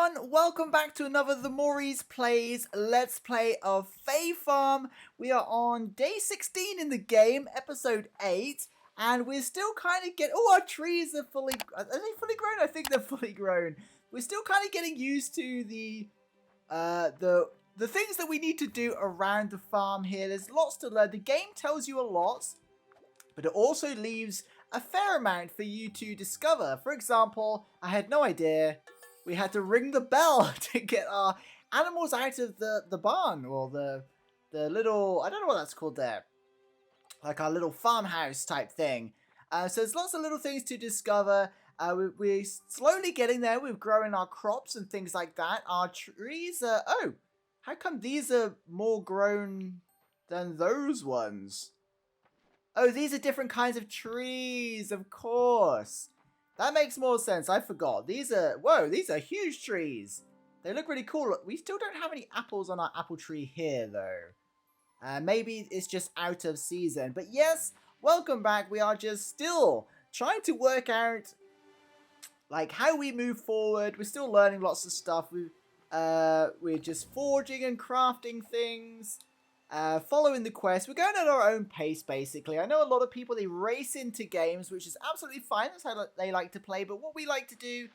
everyone, welcome back to another The Mori's Plays Let's Play of Fae Farm. We are on day 16 in the game, episode 8, and we're still kind of our trees are are they fully grown? I think they're fully grown. We're still kind of getting used to the things that we need to do around the farm here. There's lots to learn. The game tells you a lot, but it also leaves a fair amount for you to discover. For example, I had no idea we had to ring the bell to get our animals out of the barn, or the little, I don't know what that's called there, like our little farmhouse type thing. So there's lots of little things to discover. We're slowly getting there. We're growing our crops and things like that. Our trees are, oh, how come these are more grown than those ones? Oh, these are different kinds of trees, of course. That makes more sense. I forgot. These are, whoa, these are huge trees. They look really cool. We still don't have any apples on our apple tree here, though. Maybe it's just out of season. But yes, welcome back. We are just still trying to work out, like, how we move forward. We're still learning lots of stuff. We're just forging and crafting things. Following the quest. We're going at our own pace, basically. I know a lot of people, they race into games, which is absolutely fine. That's how they like to play. But what we like to do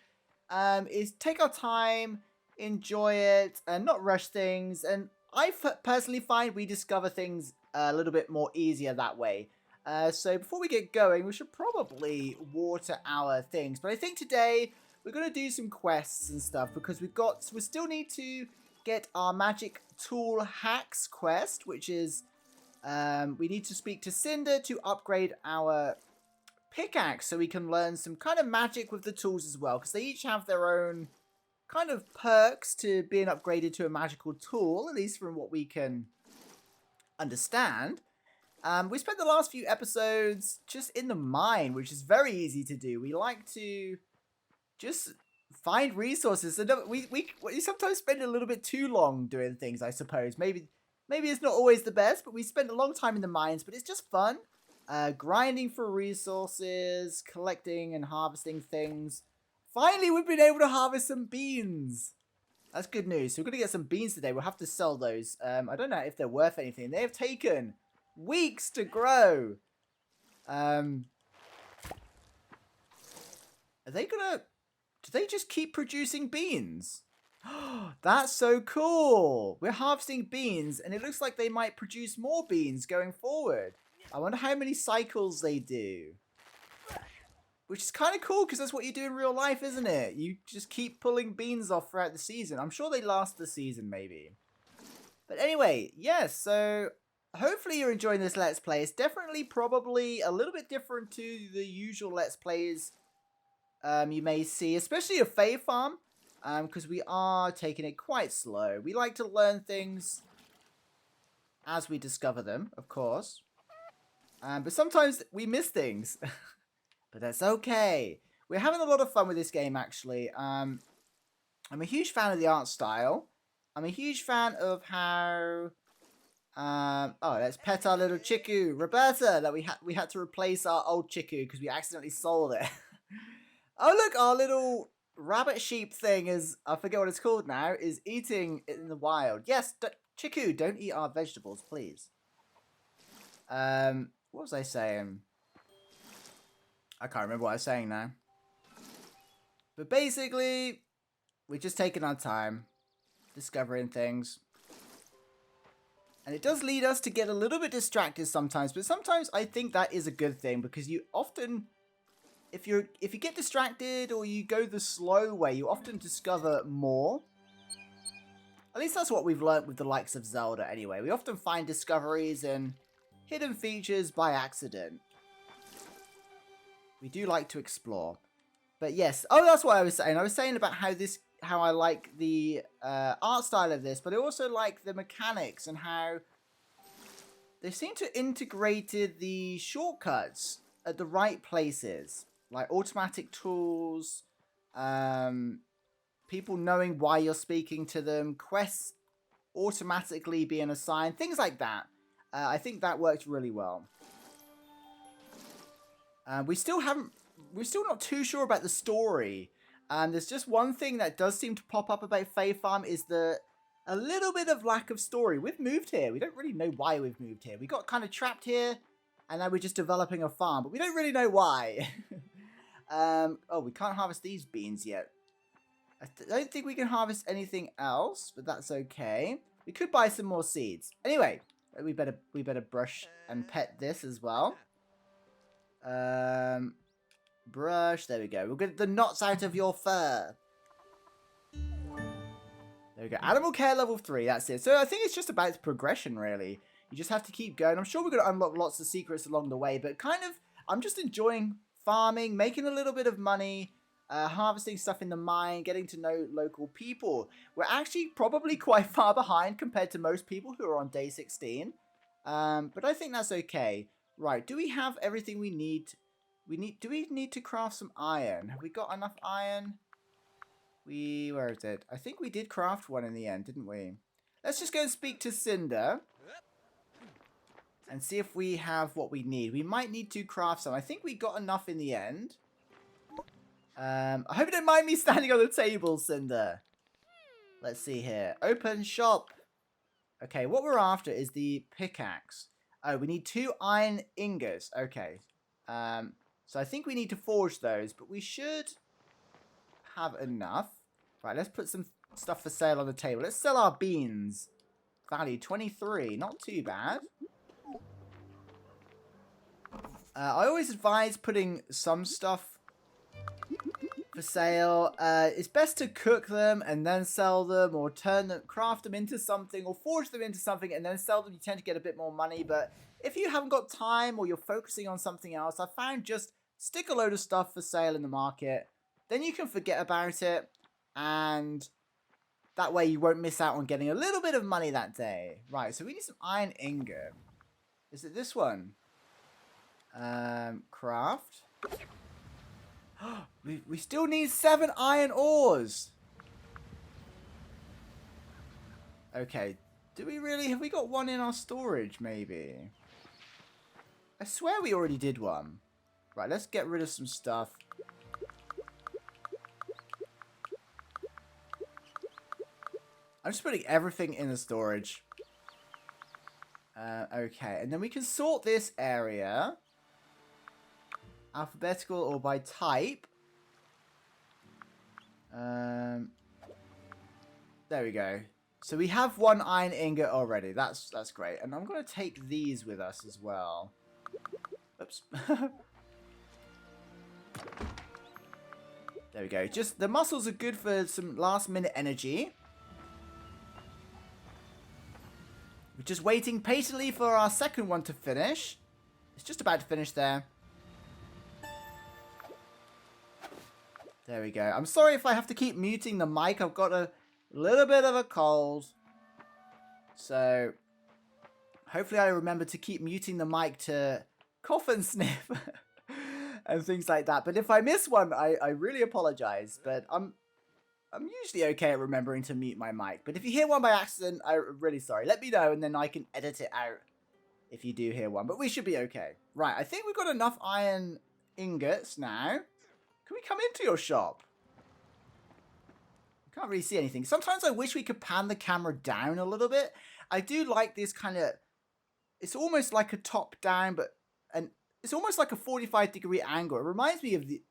is take our time, enjoy it, and not rush things. And I personally find we discover things a little bit more easier that way. So before we get going, we should probably water our things. But I think today we're going to do some quests and stuff, because we still need to get our magic tool hacks quest, which is we need to speak to Cinder to upgrade our pickaxe, so we can learn some kind of magic with the tools as well, because they each have their own kind of perks to being upgraded to a magical tool, at least from what we can understand. We spent the last few episodes just in the mine, which is very easy to do. We like to just find resources. So we sometimes spend a little bit too long doing things, I suppose. Maybe it's not always the best, but we spend a long time in the mines, but it's just fun. Grinding for resources, collecting and harvesting things. Finally, we've been able to harvest some beans. That's good news. So we're going to get some beans today. We'll have to sell those. I don't know if they're worth anything. They have taken weeks to grow. Are they going to... Do they just keep producing beans? That's so cool. We're harvesting beans, and it looks like they might produce more beans going forward. I wonder how many cycles they do. Which is kind of cool, because that's what you do in real life, isn't it? You just keep pulling beans off throughout the season. I'm sure they last the season, maybe. But anyway, yes, so hopefully you're enjoying this Let's Play. It's definitely probably a little bit different to the usual Let's Plays you may see, especially a Fae Farm, because we are taking it quite slow. We like to learn things as we discover them, of course. But sometimes we miss things. But that's okay. We're having a lot of fun with this game, actually. I'm a huge fan of the art style. I'm a huge fan of how... oh, let's pet our little chiku, Roberta, that we had to replace our old chiku because we accidentally sold it. Oh, look, our little rabbit sheep thing is, I forget what it's called now, is eating in the wild. Yes, Chiku, don't eat our vegetables, please. What was I saying? I can't remember what I was saying now. But basically, we're just taking our time, discovering things. And it does lead us to get a little bit distracted sometimes, but sometimes I think that is a good thing, because you often... If you get distracted or you go the slow way, you often discover more. At least that's what we've learnt with the likes of Zelda anyway. We often find discoveries and hidden features by accident. We do like to explore. But yes, oh, that's what I was saying. I was saying about how I like the art style of this, but I also like the mechanics and how they seem to integrated the shortcuts at the right places. Like automatic tools, people knowing why you're speaking to them, quests automatically being assigned, things like that. I think that worked really well. We're still not too sure about the story. There's just one thing that does seem to pop up about Fae Farm is a little bit of lack of story. We've moved here. We don't really know why we've moved here. We got kind of trapped here, and now we're just developing a farm, but we don't really know why. Oh, we can't harvest these beans yet. I don't think we can harvest anything else, but that's okay. We could buy some more seeds. Anyway, we better brush and pet this as well. Brush. There we go. We'll get the knots out of your fur. There we go. Animal care level 3. That's it. So I think it's just about progression, really. You just have to keep going. I'm sure we're going to unlock lots of secrets along the way, but kind of, I'm just enjoying farming, making a little bit of money, harvesting stuff in the mine, getting to know local people. We're actually probably quite far behind compared to most people who are on day 16. But I think that's okay. Right, do we have everything we need? Do we need to craft some iron? Have we got enough iron? Where is it? I think we did craft one in the end, didn't we? Let's just go and speak to Cinder and see if we have what we need. We might need to craft some. I think we got enough in the end. I hope you don't mind me standing on the table, Cinder. Let's see here. Open shop. Okay, what we're after is the pickaxe. Oh, we need 2 iron ingots. Okay. So I think we need to forge those, but we should have enough. Right, let's put some stuff for sale on the table. Let's sell our beans. Value 23. Not too bad. I always advise putting some stuff for sale. It's best to cook them and then sell them, or craft them into something, or forge them into something and then sell them. You tend to get a bit more money, but if you haven't got time or you're focusing on something else, I found just stick a load of stuff for sale in the market. Then you can forget about it, and that way you won't miss out on getting a little bit of money that day. Right, so we need some iron ingot. Is it this one? Craft. We still need 7 iron ores. Okay, do we really? Have we got one in our storage, maybe? I swear we already did one. Right, let's get rid of some stuff. I'm just putting everything in the storage. Okay, and then we can sort this area. Alphabetical or by type. There we go. So we have 1 iron ingot already. That's great. And I'm going to take these with us as well. Oops. There we go. Just the muscles are good for some last minute energy. We're just waiting patiently for our second one to finish. It's just about to finish there. There we go. I'm sorry if I have to keep muting the mic. I've got a little bit of a cold. So hopefully I remember to keep muting the mic to cough and sniff and things like that. But if I miss one, I really apologize. But I'm usually okay at remembering to mute my mic. But if you hear one by accident, I'm really sorry. Let me know and then I can edit it out if you do hear one. But we should be okay. Right, I think we've got enough iron ingots now. Can we come into your shop? I can't really see anything. Sometimes I wish we could pan the camera down a little bit. I do like this kind of... It's almost like a top down, but... It's almost like a 45-degree angle. It reminds me of the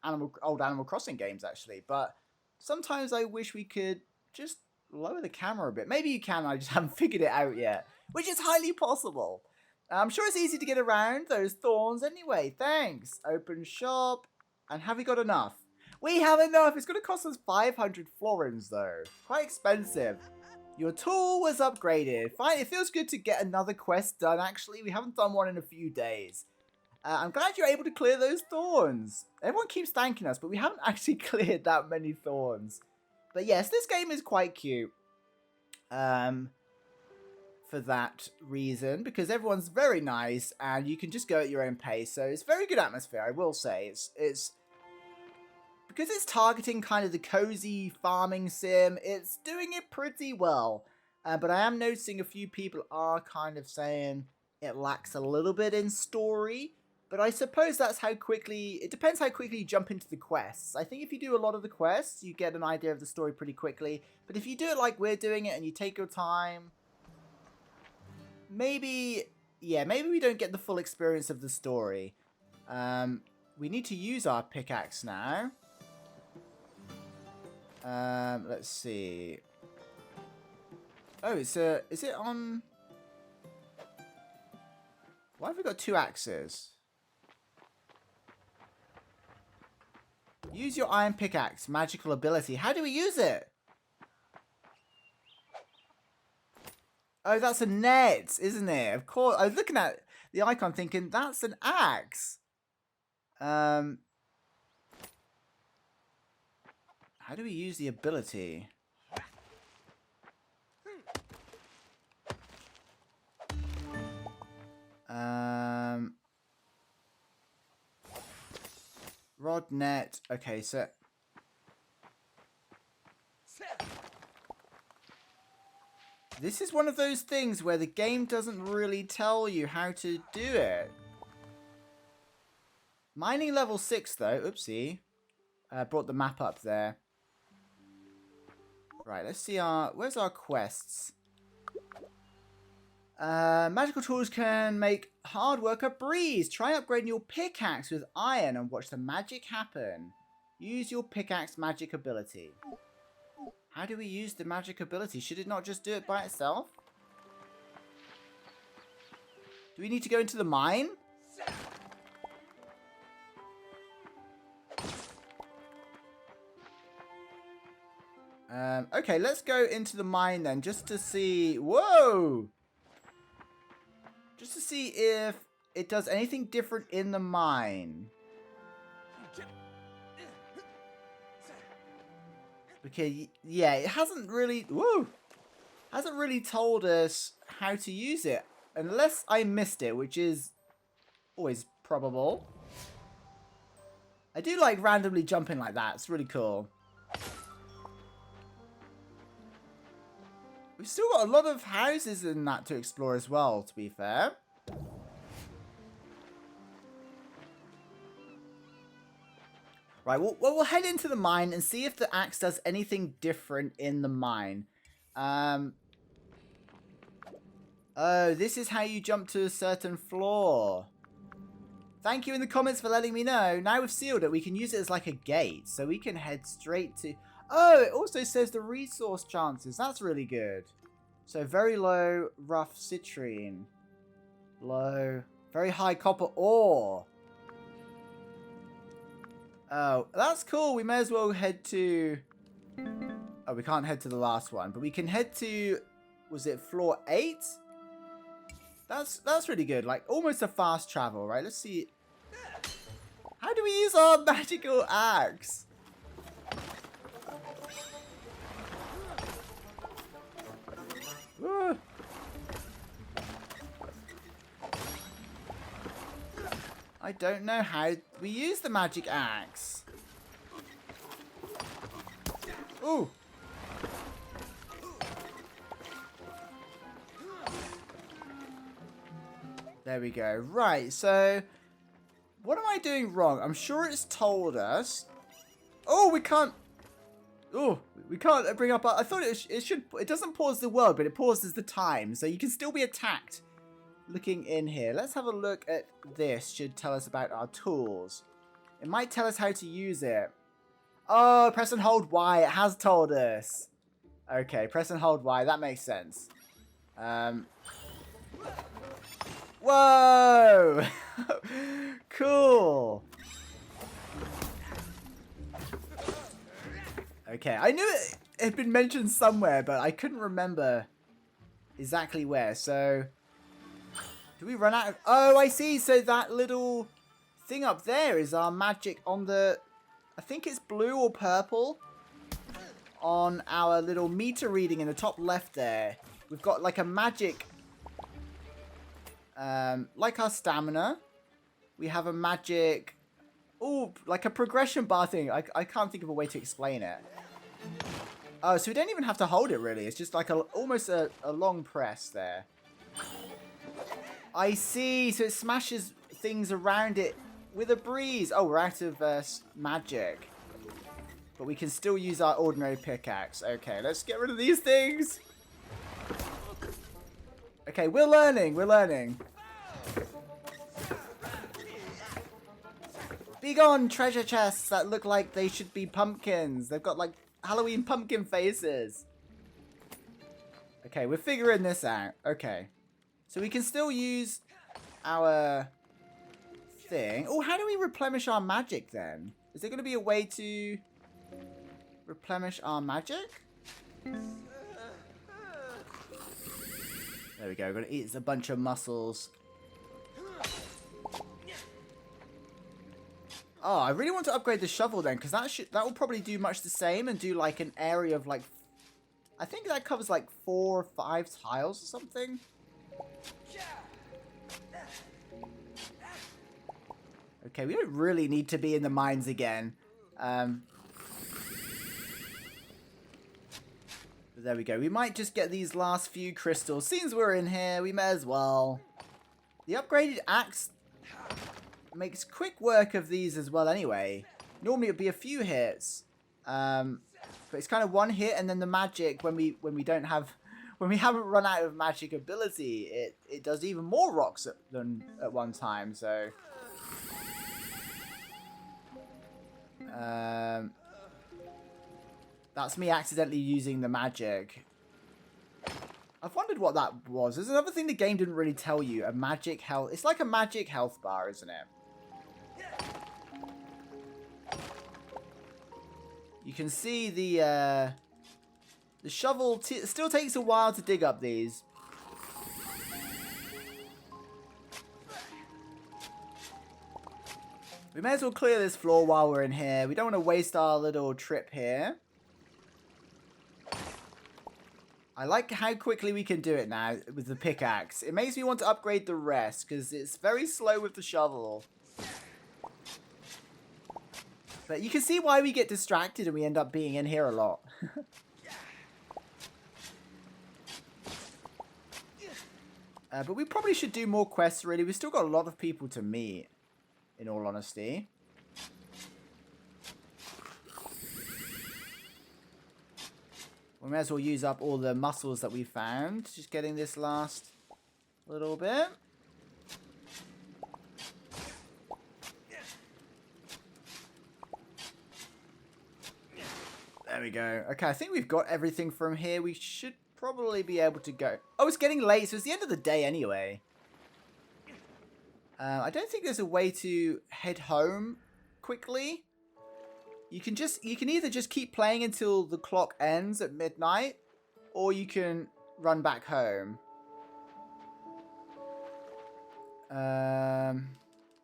old Animal Crossing games, actually. But sometimes I wish we could just lower the camera a bit. Maybe you can, I just haven't figured it out yet. Which is highly possible. I'm sure it's easy to get around those thorns anyway. Thanks. Open shop. And have we got enough? We have enough. It's going to cost us 500 florins, though. Quite expensive. Your tool was upgraded. Fine. It feels good to get another quest done, actually. We haven't done one in a few days. I'm glad you're able to clear those thorns. Everyone keeps thanking us, but we haven't actually cleared that many thorns. But yes, this game is quite cute. For that reason, because everyone's very nice and you can just go at your own pace. So it's very good atmosphere, I will say. It's because it's targeting kind of the cozy farming sim, it's doing it pretty well. But I am noticing a few people are kind of saying it lacks a little bit in story. But I suppose that's how quickly... It depends how quickly you jump into the quests. I think if you do a lot of the quests, you get an idea of the story pretty quickly. But if you do it like we're doing it and you take your time... Maybe... Yeah, maybe we don't get the full experience of the story. We need to use our pickaxe now. Let's see. Oh, is it on... Why have we got 2 axes? Use your iron pickaxe, magical ability. How do we use it? Oh, that's a net, isn't it? Of course. I was looking at the icon thinking, that's an axe. How do we use the ability? Rod net. Okay, so... This is one of those things where the game doesn't really tell you how to do it. Mining level 6 though. Oopsie. Brought the map up there. Right, let's see our... Where's our quests? Magical tools can make hard work a breeze. Try upgrading your pickaxe with iron and watch the magic happen. Use your pickaxe magic ability. How do we use the magic ability? Should it not just do it by itself? Do we need to go into the mine? Okay, let's go into the mine then, just to see... Whoa! Just to see if it does anything different in the mine. Okay, yeah, it hasn't really... Woo! Hasn't really told us how to use it. Unless I missed it, which is always probable. I do like randomly jumping like that. It's really cool. We've still got a lot of houses in that to explore as well, to be fair. Right, we'll head into the mine and see if the axe does anything different in the mine. Oh, this is how you jump to a certain floor. Thank you in the comments for letting me know. Now we've sealed it, we can use it as like a gate. So we can head straight to... Oh, it also says the resource chances. That's really good. So very low, rough citrine. Low, very high copper ore. Oh, that's cool. We may as well head to... Oh, we can't head to the last one. But we can head to... Was it floor 8? That's really good. Like, almost a fast travel, right? Let's see. How do we use our magical axe? I don't know how we use the magic axe. Ooh. There we go. Right, so what am I doing wrong? I'm sure it's told us. Oh, we can't. Oh, we can't bring up. I thought it should. It doesn't pause the world, but it pauses the time, so you can still be attacked. Looking in here, let's have a look at this. Should tell us about our tools. It might tell us how to use it. Oh, press and hold Y. It has told us. Okay, press and hold Y. That makes sense. Whoa! Cool. Okay, I knew it had been mentioned somewhere, but I couldn't remember exactly where. So, do we run out of... Oh, I see. So that little thing up there is our magic on the... I think it's blue or purple on our little meter reading in the top left there. We've got like a magic... like our stamina. We have a magic... Oh, like a progression bar thing. I can't think of a way to explain it. Oh, so we don't even have to hold it, really. It's just like almost a long press there. I see. So it smashes things around it with a breeze. Oh, we're out of magic. But we can still use our ordinary pickaxe. Okay, let's get rid of these things. Okay, we're learning. We're learning. Be gone, treasure chests that look like they should be pumpkins. They've got like Halloween pumpkin faces. Okay, we're figuring this out. Okay. So we can still use our thing. Oh, how do we replenish our magic then? Is there going to be a way to replenish our magic? There we go. We're going to eat a bunch of mussels. Oh, I really want to upgrade the shovel then, because that will probably do much the same and do like an area of like, I think that covers like 4 or 5 tiles or something. Okay, we don't really need to be in the mines again. But there we go. We might just get these last few crystals. Since we're in here, we may as well. The upgraded axe makes quick work of these as well anyway. Normally it'd be a few hits. But it's kind of one hit, and then the magic, when we haven't run out of magic ability, it does even more rocks than at one time, so that's me accidentally using the magic. I've wondered what that was. There's another thing the game didn't really tell you. A magic health. It's like a magic health bar, isn't it? You can see the shovel still takes a while to dig up these. We may as well clear this floor while we're in here. We don't want to waste our little trip here. I like how quickly we can do it now with the pickaxe. It makes me want to upgrade the rest because it's very slow with the shovel. But you can see why we get distracted and we end up being in here a lot. But we probably should do more quests, really. We've still got a lot of people to meet, in all honesty. We may as well use up all the mussels that we found. Just getting this last little bit. There we go. Okay, I think we've got everything from here. We should probably be able to go. Oh, it's getting late, so it's the end of the day anyway. I don't think there's a way to head home quickly. You can either just keep playing until the clock ends at midnight, or you can run back home.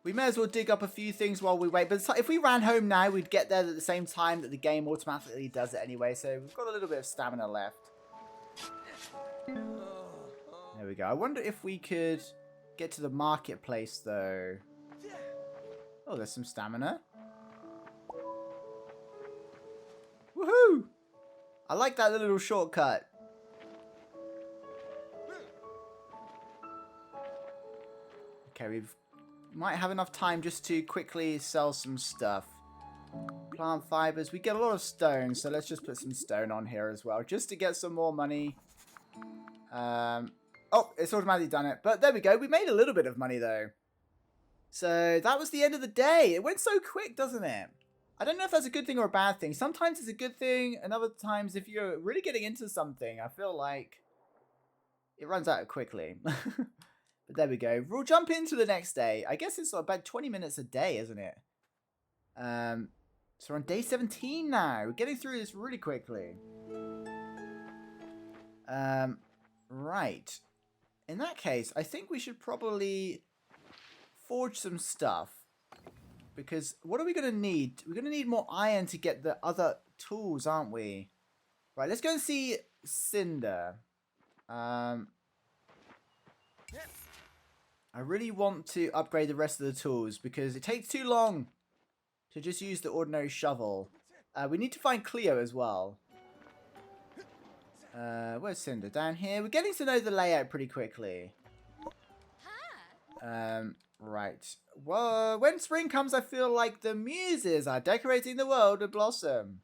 We may as well dig up a few things while we wait. But if we ran home now, we'd get there at the same time that the game automatically does it anyway. So we've got a little bit of stamina left. There we go. I wonder if we could get to the marketplace, though. Oh, there's some stamina. Woohoo! I like that little shortcut. Okay, we might have enough time just to quickly sell some stuff. Plant fibers. We get a lot of stone, so let's just put some stone on here as well, just to get some more money. Oh, it's automatically done it. But there we go. We made a little bit of money, though. So that was the end of the day. It went so quick, doesn't it? I don't know if that's a good thing or a bad thing. Sometimes it's a good thing, and other times if you're really getting into something, I feel like it runs out quickly. But there we go. We'll jump into the next day. I guess it's about 20 minutes a day, isn't it? So we're on day 17 now. We're getting through this really quickly. Right. In that case, I think we should probably forge some stuff. Because what are we going to need? We're going to need more iron to get the other tools, aren't we? Right, let's go and see Cinder. I really want to upgrade the rest of the tools because it takes too long to just use the ordinary shovel. We need to find Cleo as well. Where's Cinder? Down here. We're getting to know the layout pretty quickly. Right. Well, when spring comes, I feel like the muses are decorating the world with blossom.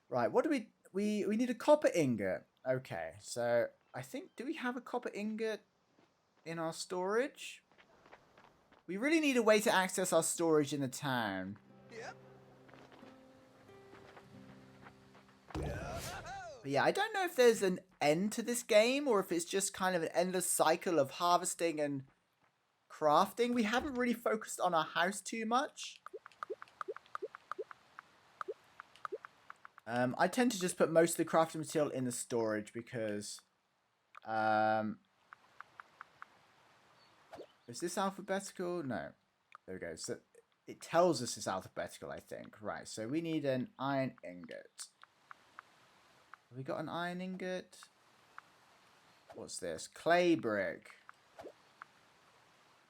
Right, what do we need a copper ingot. Okay, so I think, do we have a copper ingot in our storage? We really need a way to access our storage in the town. But yeah, I don't know if there's an end to this game or if it's just kind of an endless cycle of harvesting and crafting. We haven't really focused on our house too much. I tend to just put most of the crafting material in the storage because... is this alphabetical? No. There we go. So it tells us it's alphabetical, I think. Right, so we need an iron ingot. Have we got an iron ingot? What's this? Clay brick.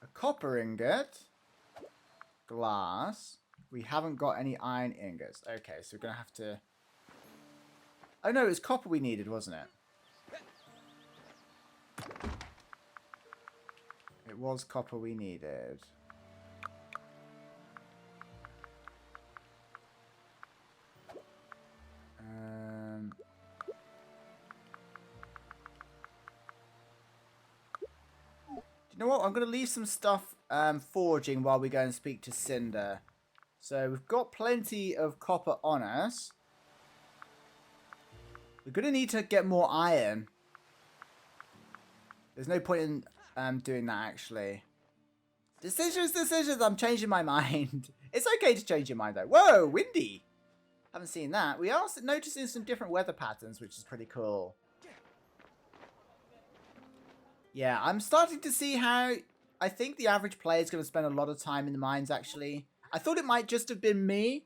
A copper ingot. Glass. We haven't got any iron ingots. Okay, so we're going to have to... Oh no, it was copper we needed, wasn't it? It was copper we needed. You know what? I'm going to leave some stuff forging while we go and speak to Cinder. So we've got plenty of copper on us. We're going to need to get more iron. There's no point in doing that, actually. Decisions. I'm changing my mind. It's okay to change your mind, though. Whoa, windy. Haven't seen that. We are noticing some different weather patterns, which is pretty cool. Yeah, I'm starting to see how I think the average player is going to spend a lot of time in the mines, actually. I thought it might just have been me,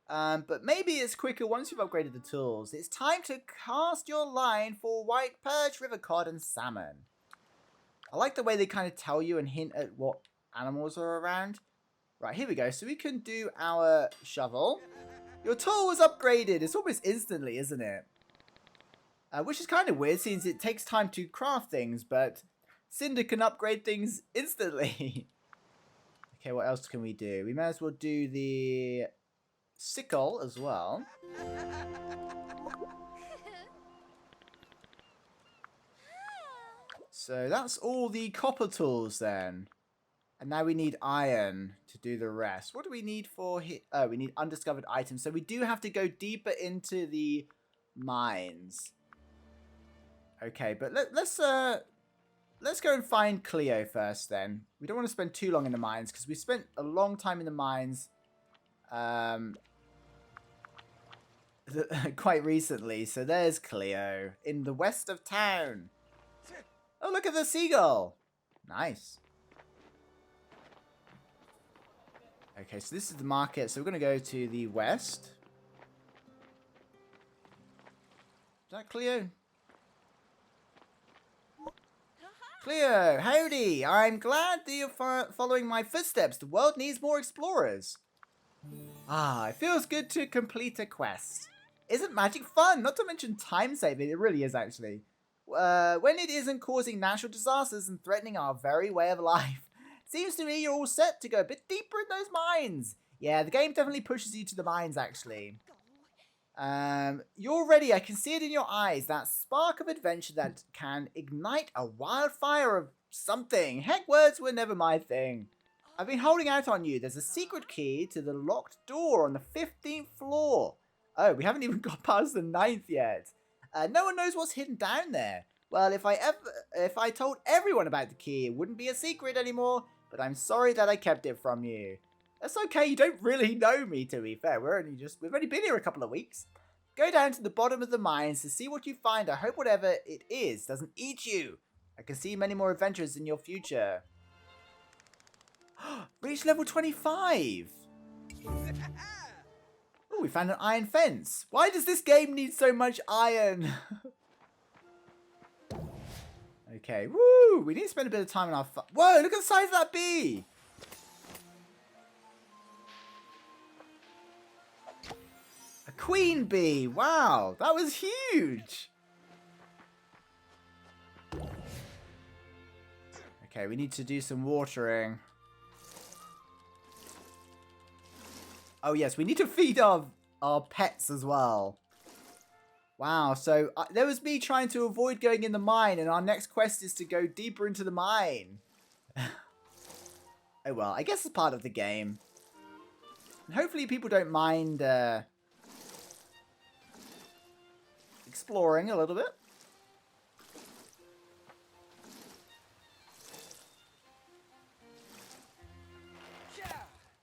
but maybe it's quicker once you've upgraded the tools. It's time to cast your line for white perch, river cod, and salmon. I like the way they kind of tell you and hint at what animals are around. Right, here we go. So we can do our shovel. Your tool was upgraded. It's almost instantly, isn't it? Which is kind of weird since it takes time to craft things, but Cinder can upgrade things instantly. Okay, what else can we do? We may as well do the sickle as well. So that's all the copper tools then. And now we need iron to do the rest. What do we need for here? Oh, we need undiscovered items. So we do have to go deeper into the mines. Okay, but let's go and find Cleo first then. We don't want to spend too long in the mines because we spent a long time in the mines quite recently. So there's Cleo in the west of town. Oh, look at the seagull. Nice. Okay, so this is the market. So we're going to go to the west. Is that Cleo? Cleo, howdy! I'm glad that you're following my footsteps. The world needs more explorers. Ah, it feels good to complete a quest. Isn't magic fun? Not to mention time saving. It really is, actually. When it isn't causing natural disasters and threatening our very way of life. Seems to me you're all set to go a bit deeper in those mines. Yeah, the game definitely pushes you to the mines, actually. You're ready. I can see it in your eyes. That spark of adventure that can ignite a wildfire of something. Heck, words were never my thing. I've been holding out on you. There's a secret key to the locked door on the 15th floor. Oh, we haven't even got past the 9th yet. No one knows what's hidden down there. Well, if I told everyone about the key, it wouldn't be a secret anymore. But I'm sorry that I kept it from you. That's okay, you don't really know me, to be fair. We've only been here a couple of weeks. Go down to the bottom of the mines to see what you find. I hope whatever it is doesn't eat you. I can see many more adventures in your future. Reach level 25. Oh, we found an iron fence. Why does this game need so much iron? Okay, woo! We need to spend a bit of time on our... Whoa, look at the size of that bee! A queen bee! Wow, that was huge! Okay, we need to do some watering. Oh yes, we need to feed our pets as well. Wow, so there was me trying to avoid going in the mine, and our next quest is to go deeper into the mine. Oh well, I guess it's part of the game. And hopefully people don't mind exploring a little bit.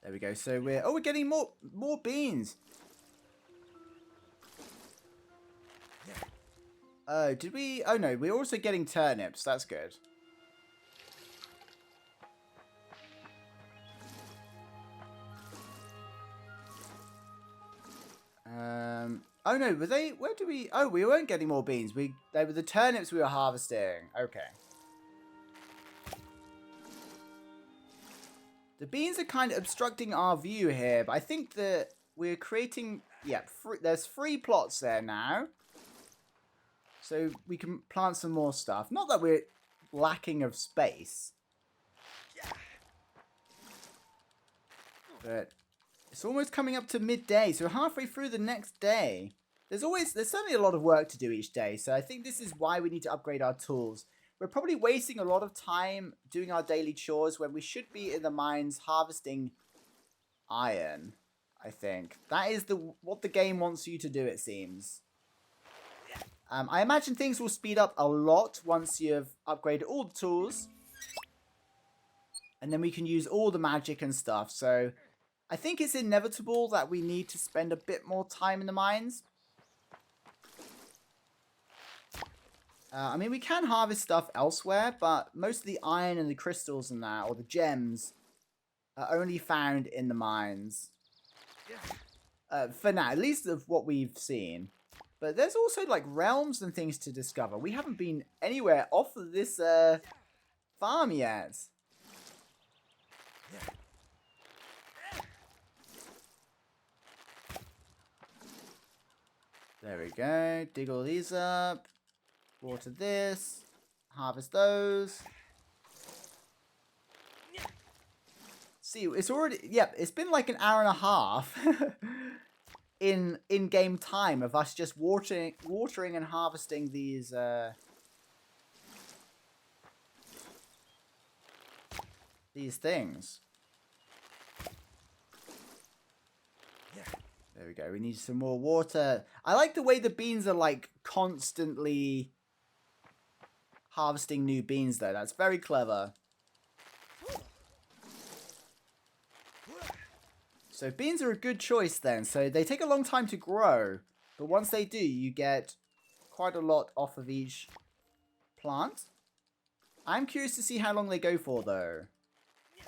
There we go. So we're getting more beans. Oh, did we? Oh no, we're also getting turnips. That's good. Oh no, were they? Where do we? Oh, we weren't getting more beans. They were the turnips we were harvesting. Okay. The beans are kind of obstructing our view here, but I think that we're creating... Yeah, there's 3 plots there now. So we can plant some more stuff. Not that we're lacking of space. But it's almost coming up to midday, so halfway through the next day. There's certainly a lot of work to do each day, so I think this is why we need to upgrade our tools. We're probably wasting a lot of time doing our daily chores when we should be in the mines harvesting iron, I think. That is what the game wants you to do, it seems. I imagine things will speed up a lot once you've upgraded all the tools. And then we can use all the magic and stuff. So I think it's inevitable that we need to spend a bit more time in the mines. I mean, we can harvest stuff elsewhere, but most of the iron and the crystals and that, or the gems, are only found in the mines. For now, at least of what we've seen. But there's also, like, realms and things to discover. We haven't been anywhere off of this farm yet. There we go. Dig all these up. Water this. Harvest those. See, it's already... Yep, it's been like an hour and a half in-game time of us just watering and harvesting these... these things. There we go. We need some more water. I like the way the beans are like constantly harvesting new beans though. That's very clever. So beans are a good choice then. So they take a long time to grow. But once they do, you get quite a lot off of each plant. I'm curious to see how long they go for though.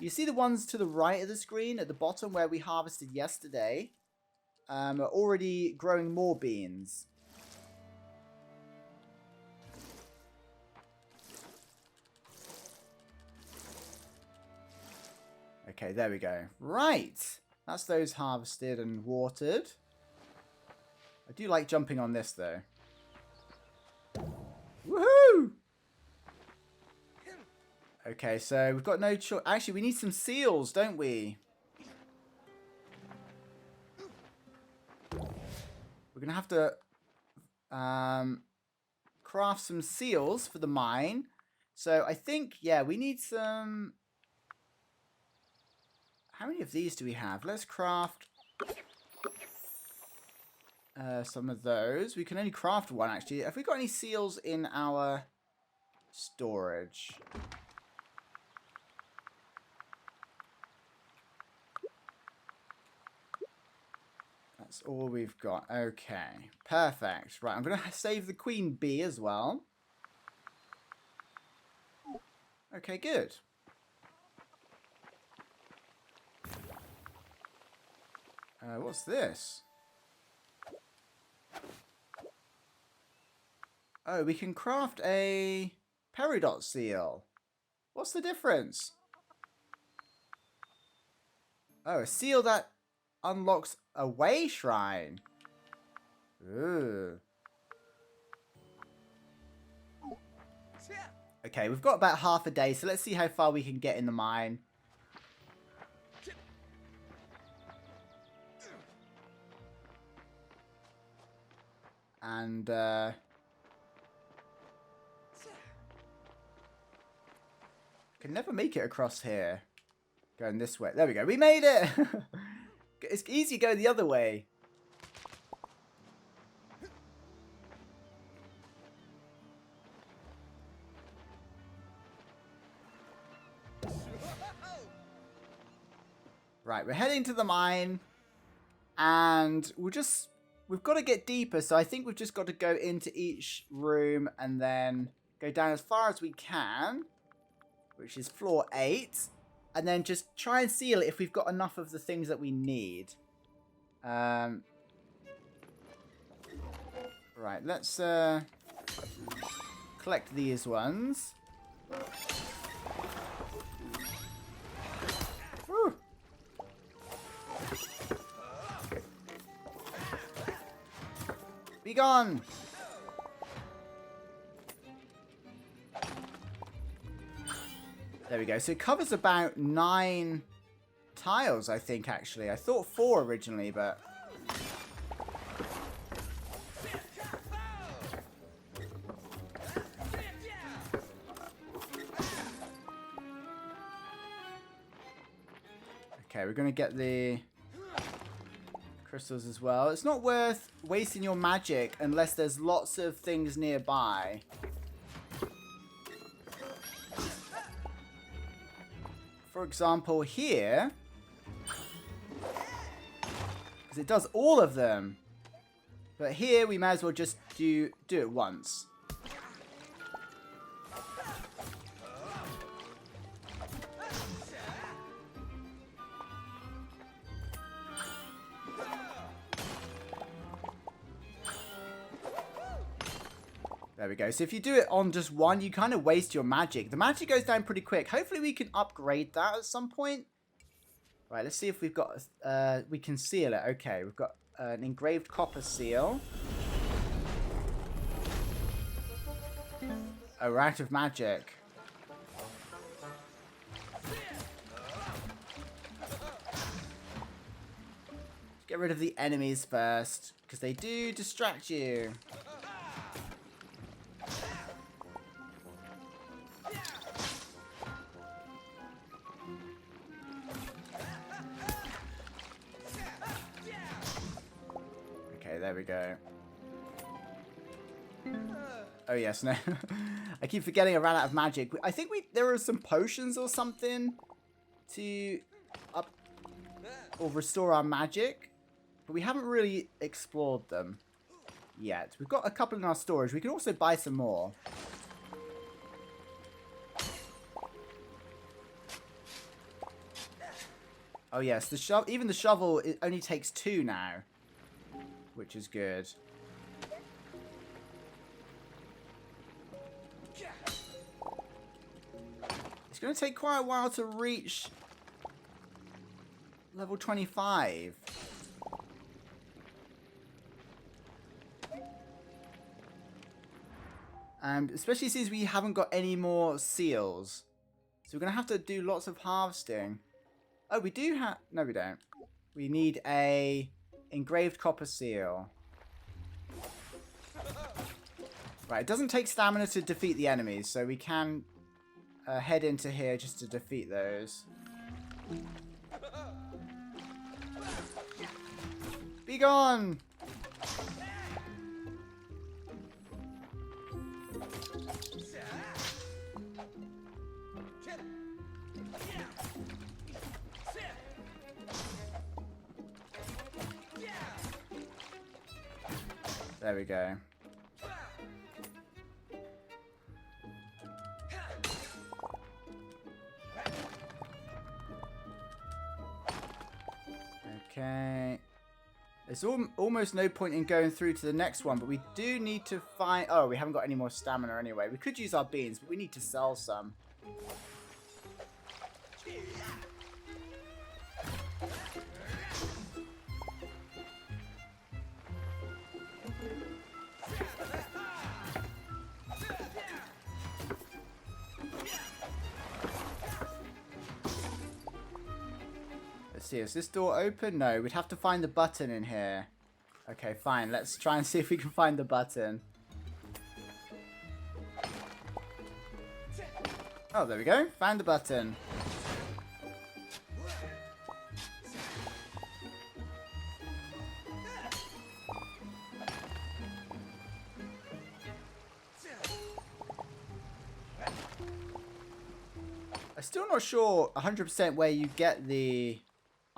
You see the ones to the right of the screen at the bottom where we harvested yesterday? Are already growing more beans. Okay, there we go. Right. That's those harvested and watered. I do like jumping on this, though. Woohoo! Okay, so we've got no choice. Actually, we need some seals, don't we? We're going to have to craft some seals for the mine. So I think, yeah, we need some... How many of these do we have? Let's craft some of those. We can only craft one, actually. Have we got any seals in our storage? That's all we've got. Okay. Perfect. Right, I'm going to save the queen bee as well. Okay, good. What's this? Oh, we can craft a peridot seal. What's the difference? Oh, a seal that unlocks a way shrine. Ooh. Okay, we've got about half a day, so let's see how far we can get in the mine. And, can never make it across here. Going this way. There we go. We made it! It's easy to go the other way. Right, we're heading to the mine. And we've got to get deeper. So I think we've just got to go into each room and then go down as far as we can. Which is floor 8. And then just try and seal it if we've got enough of the things that we need. Right, let's collect these ones. Woo. Be gone! There we go. So it covers about 9 tiles, I think, actually. I thought 4 originally, but... Okay, we're going to get the crystals as well. It's not worth wasting your magic unless there's lots of things nearby. For example, here, because it does all of them. But here, we might as well just do it once. There we go. So if you do it on just one, you kind of waste your magic. The magic goes down pretty quick. Hopefully we can upgrade that at some point. Right, let's see if we've got... we can seal it. Okay, we've got an engraved copper seal. Oh, we're out of magic. Get rid of the enemies first, because they do distract you. There we go. Oh yes, no. I keep forgetting I ran out of magic. I think there are some potions or something to up or restore our magic, but we haven't really explored them yet. We've got a couple in our storage. We can also buy some more. Oh yes, even the shovel, it only takes 2 now. Which is good. It's going to take quite a while to reach level 25. Especially since we haven't got any more seals. So we're going to have to do lots of harvesting. Oh, we do have... No, we don't. We need a... engraved copper seal. Right, it doesn't take stamina to defeat the enemies, so we can head into here just to defeat those. Be gone! There we go. Okay. There's almost no point in going through to the next one, but we do need to find... Oh, we haven't got any more stamina anyway. We could use our beans, but we need to sell some. Let's see, is this door open? No, we'd have to find the button in here. Okay, fine. Let's try and see if we can find the button. Oh, there we go. Found the button. I'm still not sure 100% where you get the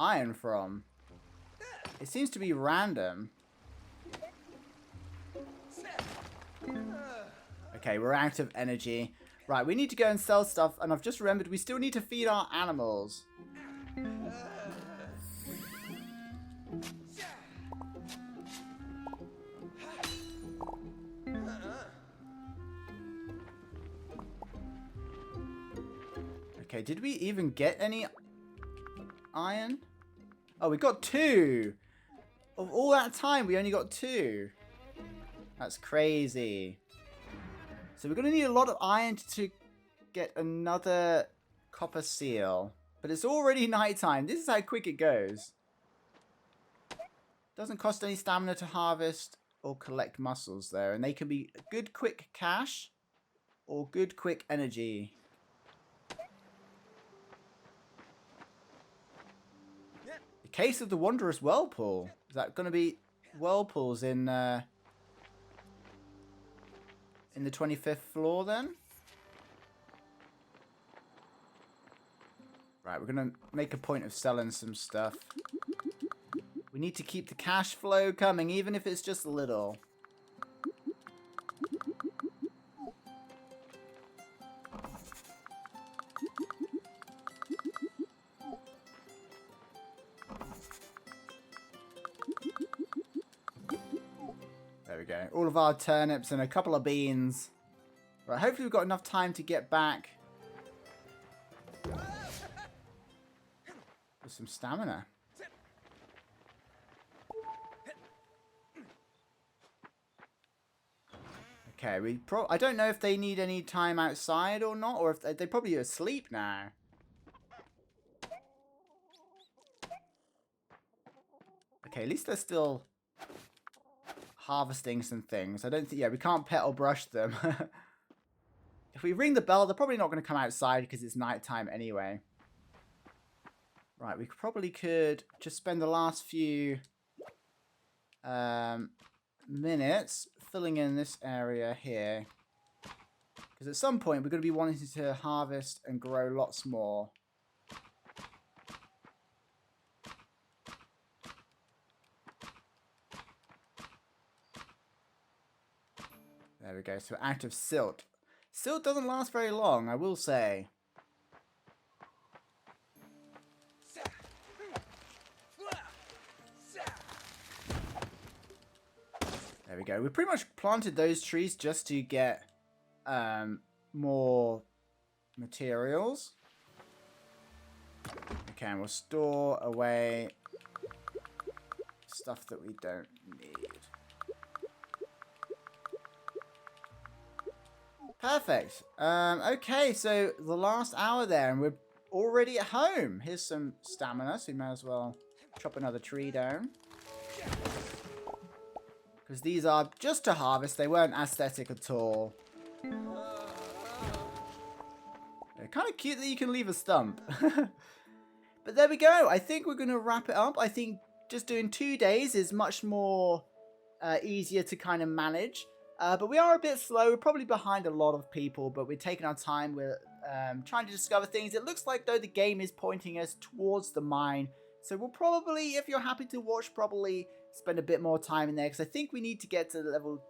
iron from. It seems to be random. Okay, we're out of energy. Right, we need to go and sell stuff, and I've just remembered we still need to feed our animals. Okay, did we even get any iron? Oh, we got 2. Of all that time, we only got 2. That's crazy. So we're going to need a lot of iron to get another copper seal. But it's already nighttime. This is how quick it goes. Doesn't cost any stamina to harvest or collect mussels there. And they can be good quick cash or good quick energy. The Case of the Wondrous Whirlpool. Is that going to be whirlpools in the 25th floor then? Right, we're going to make a point of selling some stuff. We need to keep the cash flow coming, even if it's just a little. There we go. All of our turnips and a couple of beans. Right, hopefully we've got enough time to get back with some stamina. Okay, I don't know if they need any time outside or not, or if they're probably asleep now. Okay, at least they're still harvesting some things. I don't think, yeah, we can't pet or brush them. If we ring the bell, they're probably not going to come outside because it's nighttime anyway. Right, we probably could just spend the last few minutes filling in this area here. Because at some point, we're going to be wanting to harvest and grow lots more. There we go, so we're out of silt. Silt doesn't last very long, I will say. There we go. We pretty much planted those trees just to get more materials. Okay, and we'll store away stuff that we don't need. Perfect. Okay, so the last hour there, and we're already at home. Here's some stamina, so we may as well chop another tree down. Because these are just to harvest. They weren't aesthetic at all. They're kind of cute that you can leave a stump. But there we go. I think we're going to wrap it up. I think just doing 2 days is much more easier to kind of manage. But we are a bit slow. We're probably behind a lot of people, but we're taking our time. We're trying to discover things. It looks like, though, the game is pointing us towards the mine. So we'll probably, if you're happy to watch, probably spend a bit more time in there. Because I think we need to get to level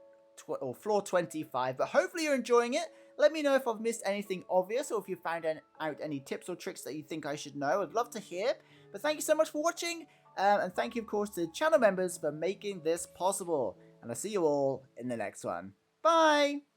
or floor 25. But hopefully you're enjoying it. Let me know if I've missed anything obvious or if you found out any tips or tricks that you think I should know. I'd love to hear. But thank you so much for watching. And thank you, of course, to channel members for making this possible. And I'll see you all in the next one. Bye!